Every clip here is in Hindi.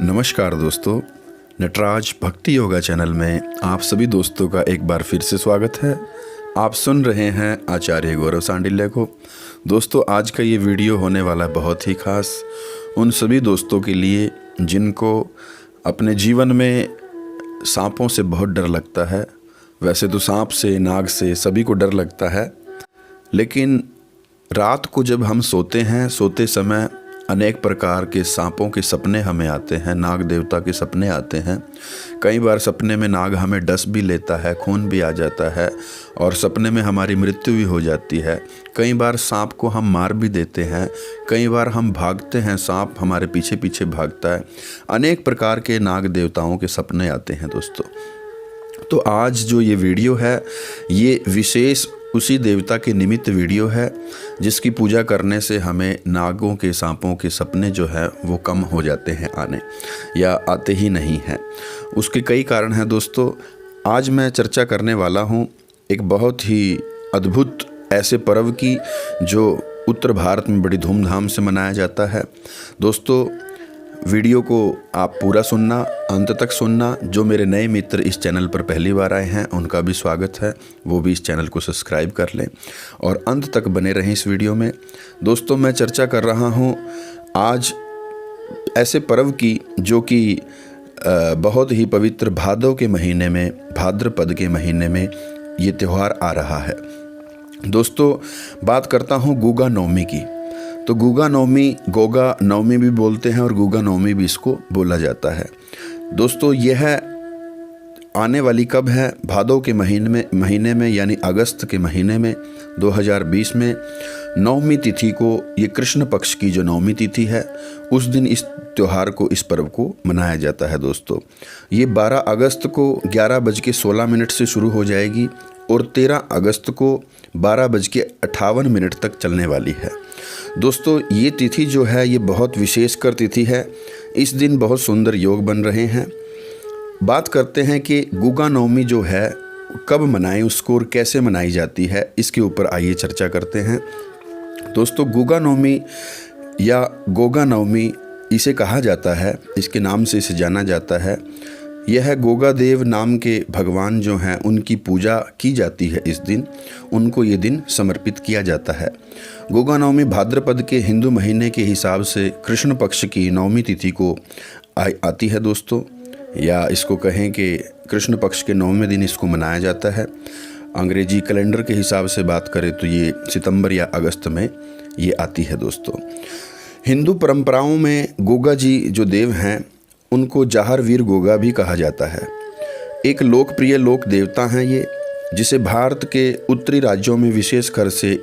नमस्कार दोस्तों, नटराज भक्ति योगा चैनल में आप सभी दोस्तों का एक बार फिर से स्वागत है। आप सुन रहे हैं आचार्य गौरव सांडिल्य को। दोस्तों, आज का ये वीडियो होने वाला बहुत ही खास उन सभी दोस्तों के लिए जिनको अपने जीवन में सांपों से बहुत डर लगता है। वैसे तो सांप से, नाग से सभी को डर लगता है, लेकिन रात को जब हम सोते हैं, सोते समय अनेक प्रकार के सांपों के सपने हमें आते हैं, नाग देवता के सपने आते हैं। कई बार सपने में नाग हमें डस भी लेता है, खून भी आ जाता है और सपने में हमारी मृत्यु भी हो जाती है। कई बार सांप को हम मार भी देते हैं, कई बार हम भागते हैं, सांप हमारे पीछे पीछे भागता है। अनेक प्रकार के नाग देवताओं के सपने आते हैं दोस्तों। तो आज जो ये वीडियो है, ये विशेष उसी देवता के निमित्त वीडियो है जिसकी पूजा करने से हमें नागों के, सांपों के सपने जो है वो कम हो जाते हैं आने, या आते ही नहीं हैं। उसके कई कारण हैं दोस्तों। आज मैं चर्चा करने वाला हूँ एक बहुत ही अद्भुत ऐसे पर्व की जो उत्तर भारत में बड़ी धूमधाम से मनाया जाता है। दोस्तों, वीडियो को आप पूरा सुनना, अंत तक सुनना। जो मेरे नए मित्र इस चैनल पर पहली बार आए हैं उनका भी स्वागत है, वो भी इस चैनल को सब्सक्राइब कर लें और अंत तक बने रहें इस वीडियो में। दोस्तों, मैं चर्चा कर रहा हूँ आज ऐसे पर्व की जो कि बहुत ही पवित्र भादव के महीने में, भाद्रपद के महीने में ये त्यौहार आ रहा है। दोस्तों, बात करता हूँ गुगा नवमी की। तो गुगा नवमी, गोगा नवमी भी बोलते हैं और गुगा नवमी भी इसको बोला जाता है। दोस्तों, यह आने वाली कब है? भादव के महीने में यानी अगस्त के महीने में 2020 में नवमी तिथि को, ये कृष्ण पक्ष की जो नवमी तिथि है, उस दिन इस त्यौहार को, इस पर्व को मनाया जाता है। दोस्तों, ये 12 अगस्त को 11:16 से शुरू हो जाएगी और 13 अगस्त को 12:58 तक चलने वाली है। दोस्तों, ये तिथि जो है ये बहुत विशेषकर तिथि है। इस दिन बहुत सुंदर योग बन रहे हैं। बात करते हैं कि गुगा नवमी जो है कब मनाएं उसको और कैसे मनाई जाती है, इसके ऊपर आइए चर्चा करते हैं। दोस्तों, गुगा नवमी या गोगा नवमी इसे कहा जाता है, इसके नाम से इसे जाना जाता है। यह गोगा देव नाम के भगवान जो हैं उनकी पूजा की जाती है इस दिन, उनको ये दिन समर्पित किया जाता है। गोगा नवमी भाद्रपद के हिंदू महीने के हिसाब से कृष्ण पक्ष की नवमी तिथि को आती है दोस्तों, या इसको कहें कि कृष्ण पक्ष के 9वें दिन इसको मनाया जाता है। अंग्रेजी कैलेंडर के हिसाब से बात करें तो ये सितंबर या अगस्त में ये आती है दोस्तों। हिंदू परंपराओं में गोगा जी जो देव हैं उनको जाहर वीर गोगा भी कहा जाता है। एक लोकप्रिय लोक देवता हैं ये, जिसे भारत के उत्तरी राज्यों में, विशेषकर से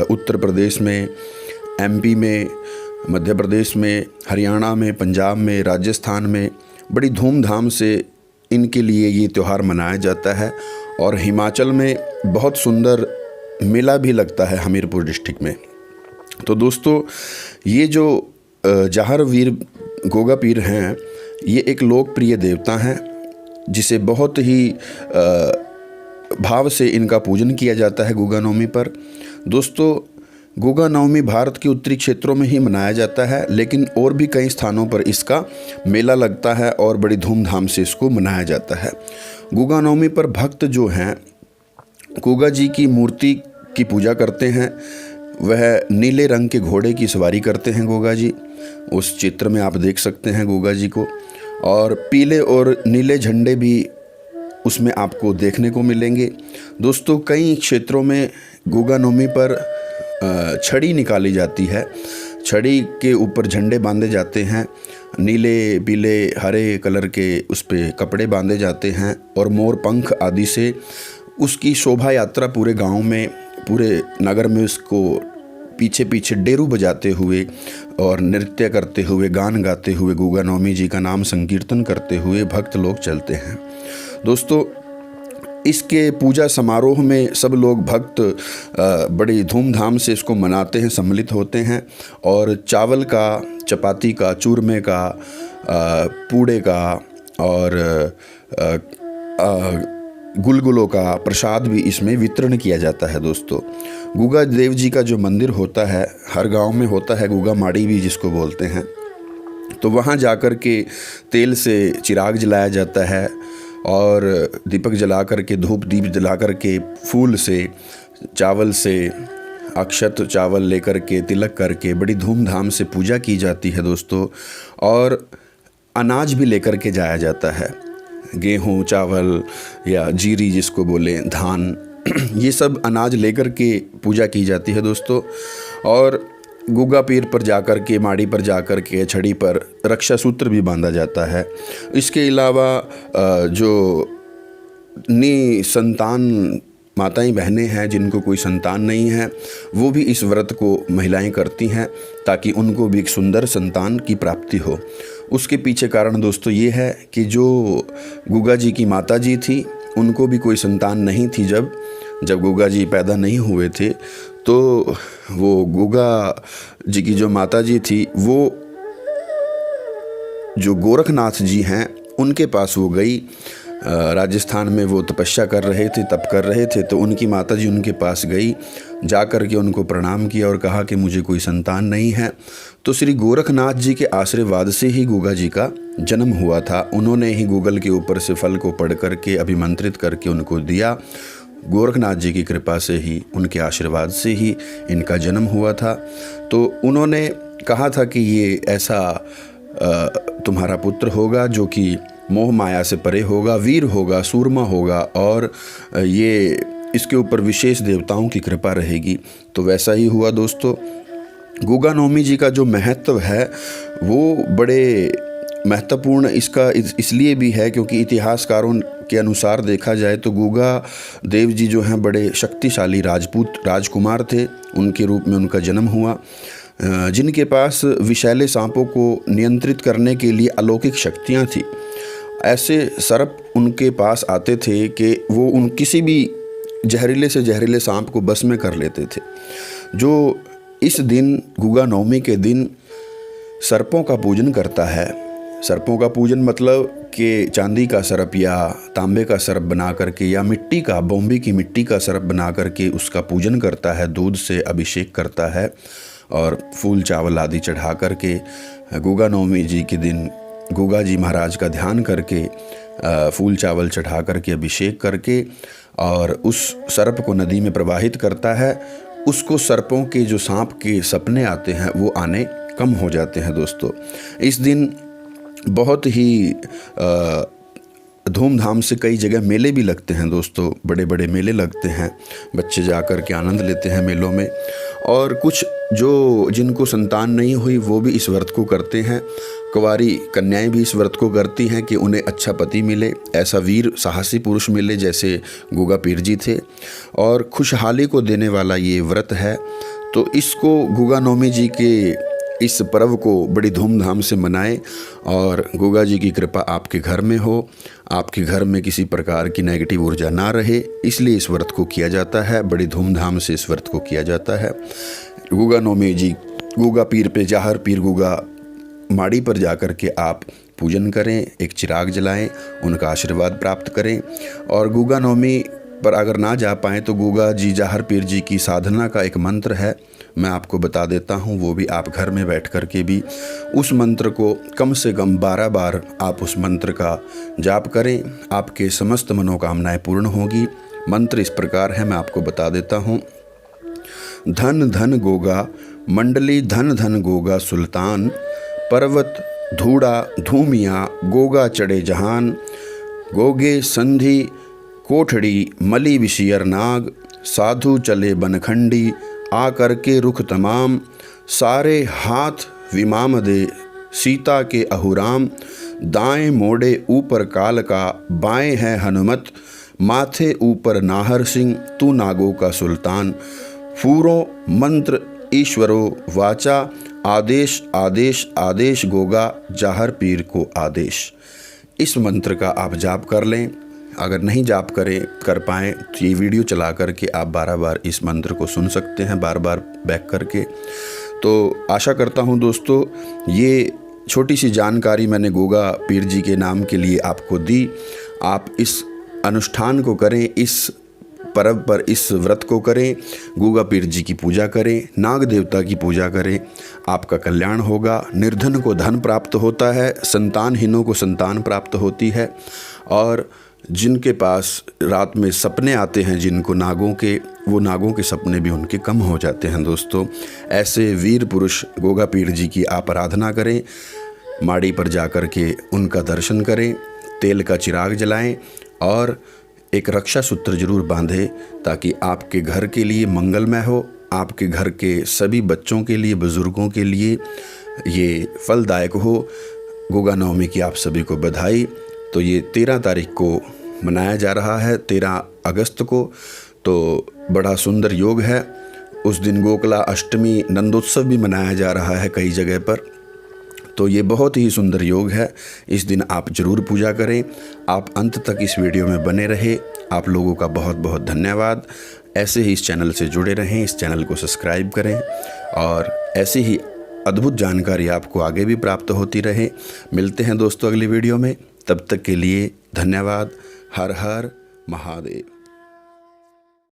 उत्तर प्रदेश में, एमपी में, मध्य प्रदेश में, हरियाणा में, पंजाब में, राजस्थान में बड़ी धूमधाम से इनके लिए ये त्यौहार मनाया जाता है। और हिमाचल में बहुत सुंदर मेला भी लगता है हमीरपुर डिस्ट्रिक्ट में। तो दोस्तों, ये जो जाहर वीर गोगा पीर हैं, ये एक लोकप्रिय देवता हैं जिसे बहुत ही भाव से इनका पूजन किया जाता है गुगा नवमी पर। दोस्तों, गुगा नवमी भारत के उत्तरी क्षेत्रों में ही मनाया जाता है, लेकिन और भी कई स्थानों पर इसका मेला लगता है और बड़ी धूमधाम से इसको मनाया जाता है। गुगा नवमी पर भक्त जो हैं गुगा जी की मूर्ति की पूजा करते हैं। वह नीले रंग के घोड़े की सवारी करते हैं गोगा जी। उस चित्र में आप देख सकते हैं गोगा जी को, और पीले और नीले झंडे भी उसमें आपको देखने को मिलेंगे। दोस्तों, कई क्षेत्रों में गोगा नवमी पर छड़ी निकाली जाती है। छड़ी के ऊपर झंडे बांधे जाते हैं, नीले, पीले, हरे कलर के उस पे कपड़े बांधे जाते हैं और मोर पंख आदि से उसकी शोभा यात्रा पूरे गांव में, पूरे नगर में उसको पीछे पीछे डेरू बजाते हुए और नृत्य करते हुए, गान गाते हुए, गुगा नवमी जी का नाम संकीर्तन करते हुए भक्त लोग चलते हैं। दोस्तों, इसके पूजा समारोह में सब लोग भक्त बड़ी धूमधाम से इसको मनाते हैं, सम्मिलित होते हैं और चावल का, चपाती का, चूरमे का, पूड़े का और गुलगुलों का प्रसाद भी इसमें वितरण किया जाता है। दोस्तों, गुगा देव जी का जो मंदिर होता है, हर गांव में होता है, गुगा माड़ी भी जिसको बोलते हैं। तो वहाँ जाकर के तेल से चिराग जलाया जाता है और दीपक जला कर के, धूप दीप जला कर के, फूल से, चावल से, अक्षत चावल लेकर के, तिलक करके बड़ी धूमधाम से पूजा की जाती है दोस्तों। और अनाज भी लेकर के जाया जाता है, गेहूँ, चावल या जीरी जिसको बोले, धान, ये सब अनाज लेकर के पूजा की जाती है दोस्तों। और गुगा पीर पर जाकर के, माड़ी पर जाकर के, छड़ी पर रक्षा सूत्र भी बांधा जाता है। इसके अलावा जो निसंतान माताएं बहनें हैं, जिनको कोई संतान नहीं है, वो भी इस व्रत को महिलाएं करती हैं ताकि उनको भी एक सुंदर संतान की प्राप्ति हो। उसके पीछे कारण दोस्तों ये है कि जो गुगा जी की माता जी थी, उनको भी कोई संतान नहीं थी। जब गुगा जी पैदा नहीं हुए थे तो वो गुगा जी की जो माता जी थी, वो जो गोरखनाथ जी हैं उनके पास वो गई। राजस्थान में वो तपस्या कर रहे थे, तप कर रहे थे, तो उनकी माता जी उनके पास गई, जा कर के उनको प्रणाम किया और कहा कि मुझे कोई संतान नहीं है। तो श्री गोरखनाथ जी के आशीर्वाद से ही गुगा जी का जन्म हुआ था। उन्होंने ही गूगल के ऊपर से फल को पढ़ करके, अभिमंत्रित करके उनको दिया। गोरखनाथ जी की कृपा से ही, उनके आशीर्वाद से ही इनका जन्म हुआ था। तो उन्होंने कहा था कि ये ऐसा तुम्हारा पुत्र होगा जो कि मोह माया से परे होगा, वीर होगा, सूरमा होगा और ये इसके ऊपर विशेष देवताओं की कृपा रहेगी। तो वैसा ही हुआ दोस्तों। गुगा नवमी जी का जो महत्व है वो बड़े महत्वपूर्ण इसलिए भी है क्योंकि इतिहासकारों के अनुसार देखा जाए तो गुगा देव जी जो हैं बड़े शक्तिशाली राजकुमार थे। उनके रूप में उनका जन्म हुआ, जिनके पास विषैले सांपों को नियंत्रित करने के लिए अलौकिक शक्तियाँ थी। ऐसे सर्प उनके पास आते थे कि वो किसी भी जहरीले से जहरीले सांप को बस में कर लेते थे। जो इस दिन, गुगा नवमी के दिन, सर्पों का पूजन करता है। सर्पों का पूजन मतलब कि चांदी का सर्प या तांबे का सर्प बना करके या मिट्टी का, बॉम्बे की मिट्टी का सर्प बना करके उसका पूजन करता है, दूध से अभिषेक करता है और फूल चावल आदि चढ़ा करके गुगा नवमी जी के दिन गुगा जी महाराज का ध्यान करके, फूल चावल चढ़ा करके, अभिषेक करके और उस सर्प को नदी में प्रवाहित करता है। उसको सर्पों के जो सांप के सपने आते हैं वो आने कम हो जाते हैं दोस्तों। इस दिन बहुत ही धूमधाम से कई जगह मेले भी लगते हैं दोस्तों, बड़े बड़े मेले लगते हैं। बच्चे जाकर के आनंद लेते हैं मेलों में। और कुछ जो जिनको संतान नहीं हुई वो भी इस व्रत को करते हैं। कुंवारी कन्याएं भी इस व्रत को करती हैं कि उन्हें अच्छा पति मिले, ऐसा वीर साहसी पुरुष मिले जैसे गुगा पीर जी थे। और खुशहाली को देने वाला ये व्रत है। तो इसको गुगा नवमी जी के इस पर्व को बड़ी धूमधाम से मनाएं और गुगा जी की कृपा आपके घर में हो, आपके घर में किसी प्रकार की नेगेटिव ऊर्जा ना रहे, इसलिए इस व्रत को किया जाता है। बड़ी धूमधाम से इस व्रत को किया जाता है। गुगा नवमी जी, गुगा पीर पे, जाहर पीर गुगा माड़ी पर जाकर के आप पूजन करें, एक चिराग जलाएं, उनका आशीर्वाद प्राप्त करें। और गुगा नवमी पर अगर ना जा पाएँ तो गुगा जी, जाहर पीर जी की साधना का एक मंत्र है, मैं आपको बता देता हूँ। वो भी आप घर में बैठ कर के भी उस मंत्र को कम से कम 12 बार आप उस मंत्र का जाप करें, आपके समस्त मनोकामनाएं पूर्ण होगी। मंत्र इस प्रकार है, मैं आपको बता देता हूँ। धन धन गोगा मंडली, धन धन गोगा सुल्तान, पर्वत धूड़ा धूमिया गोगा चढ़े जहान, गोगे संधि कोठड़ी मली विशियर नाग, साधु चले बनखंडी आ करके रुख तमाम, सारे हाथ विमाम दे सीता के अहुराम, दाएं मोड़े ऊपर काल का, बाएं है हनुमत, माथे ऊपर नाहर सिंह, तू नागों का सुल्तान, फूरों मंत्र ईश्वरो वाचा, आदेश आदेश आदेश गोगा जाहर पीर को आदेश। इस मंत्र का आप जाप कर लें। अगर नहीं जाप कर पाएँ तो ये वीडियो चला करके आप 12 बार इस मंत्र को सुन सकते हैं, बार बार बैक करके। तो आशा करता हूँ दोस्तों ये छोटी सी जानकारी मैंने गुगा पीर जी के नाम के लिए आपको दी। आप इस अनुष्ठान को करें, इस पर्व पर इस व्रत को करें, गोगा पीर जी की पूजा करें, नाग देवता की पूजा करें, आपका कल्याण होगा। निर्धन को धन प्राप्त होता है, संतानहीनों को संतान प्राप्त होती है। और जिनके पास रात में सपने आते हैं जिनको नागों के, वो नागों के सपने भी उनके कम हो जाते हैं। दोस्तों, ऐसे वीर पुरुष गोगा पीर जी की आप आराधना करें, माड़ी पर जाकर के उनका दर्शन करें, तेल का चिराग जलाएं और एक रक्षा सूत्र जरूर बांधें ताकि आपके घर के लिए मंगलमय हो, आपके घर के सभी बच्चों के लिए, बुज़ुर्गों के लिए ये फलदायक हो। गोगा नवमी की आप सभी को बधाई। तो ये 13 तारीख को मनाया जा रहा है, 13 अगस्त को। तो बड़ा सुंदर योग है। उस दिन गोकुला अष्टमी नंदोत्सव भी मनाया जा रहा है कई जगह पर। तो ये बहुत ही सुंदर योग है। इस दिन आप ज़रूर पूजा करें। आप अंत तक इस वीडियो में बने रहे। आप लोगों का बहुत बहुत धन्यवाद। ऐसे ही इस चैनल से जुड़े रहें, इस चैनल को सब्सक्राइब करें और ऐसी ही अद्भुत जानकारी आपको आगे भी प्राप्त होती रहे। मिलते हैं दोस्तों अगली वीडियो में। तब तक के लिए धन्यवाद। हर हर महादेव।